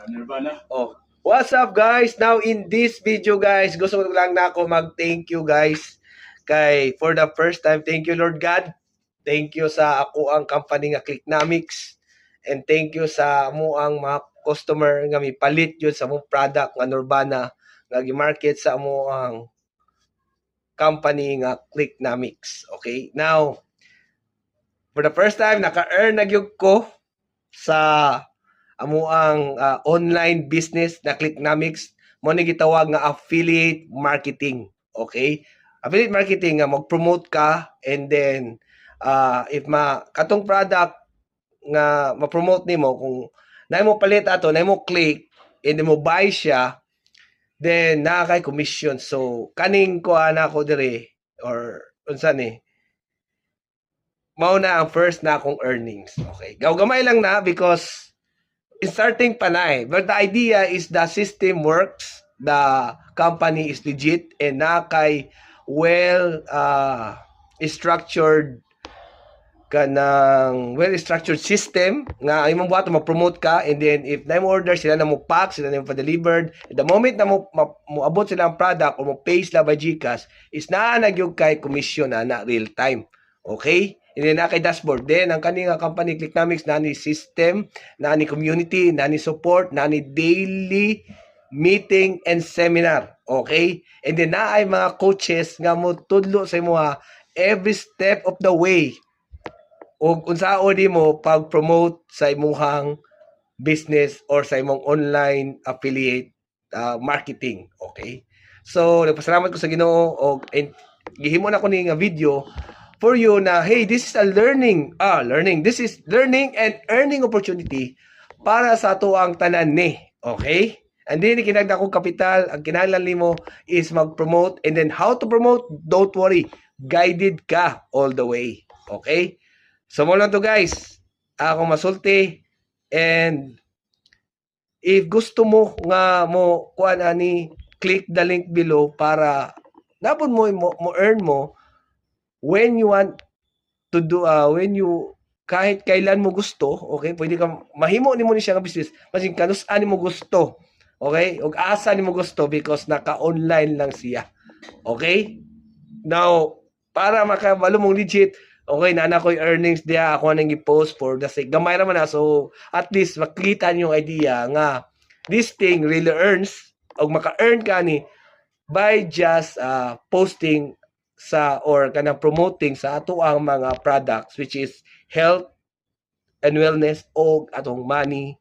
Nirvana. Oh, what's up guys? Now in this video guys, gusto ko lang na ako mag-thank you guys kay for the first time. Thank you Lord God. Thank you sa ako ang company nga Clicknomics and thank you sa mo ang mga customer nga mipalit yun sa mong product nga Nirvana nga gi-market sa mo ang company nga Clicknomics. Okay? Now, for the first time naka-earn na gyud ko sa amo ang online business na Clicknomics mo ni gitawag nga affiliate marketing. Okay? Affiliate marketing nga mag-promote ka and then if katong product nga ma-promote nimo kung na mo palit ato, na mo click and then mo buy siya, then naa kay commission. So kaning ko ana ko dire or unsa ni mao na ang first na akong earnings. Okay. Gamay lang na because starting pa na eh. But the idea is the system works, the company is legit, and na kay well structured kanang well-structured system nga imong buhat ma-promote ka and then if na mo order sila na mo pack, sila na mo pa-delivered. The moment na mo abot sila ang product o mo pay sila by GCash is naa nagyog kay commission na real time. Okay? And then na kay dashboard. Then ang kaning company Clicknomics na ni system, na ni community, na ni support, na ni daily meeting and seminar. Okay? And then na ay mga coaches nga mo tudlo sa imo every step of the way o unsaon mo pag-promote sa imong business or sa imong online affiliate marketing. Okay? So, nagpasalamat ko sa Ginoo og gihimo na ko ni nga video for you na hey, this is a learning. This is learning and earning opportunity para sa ato ang tanan ni. Okay? And then kinagda kong kapital, ang kinahanglan nimo is mag-promote and then how to promote, don't worry, guided ka all the way. Okay? So mo lang to guys. Ako masulti and if gusto mo nga mo kuan ani click the link below para napon mo earn mo when you want to do when you kahit kailan mo gusto, okay? Pwede ka mahimo nimo ni siya nga business masin kanus-an mo gusto. Okay? Ug asa nimo gusto because naka-online lang siya. Okay? Now, para makabalo mong legit, okay, na ko yung earnings diya, ako nang i-post for the sake. Gamay naman na, so at least makita niyo yung idea nga this thing really earns o maka-earn ka ni by just posting sa or kanang promoting sa ato ang mga products which is health and wellness o atong money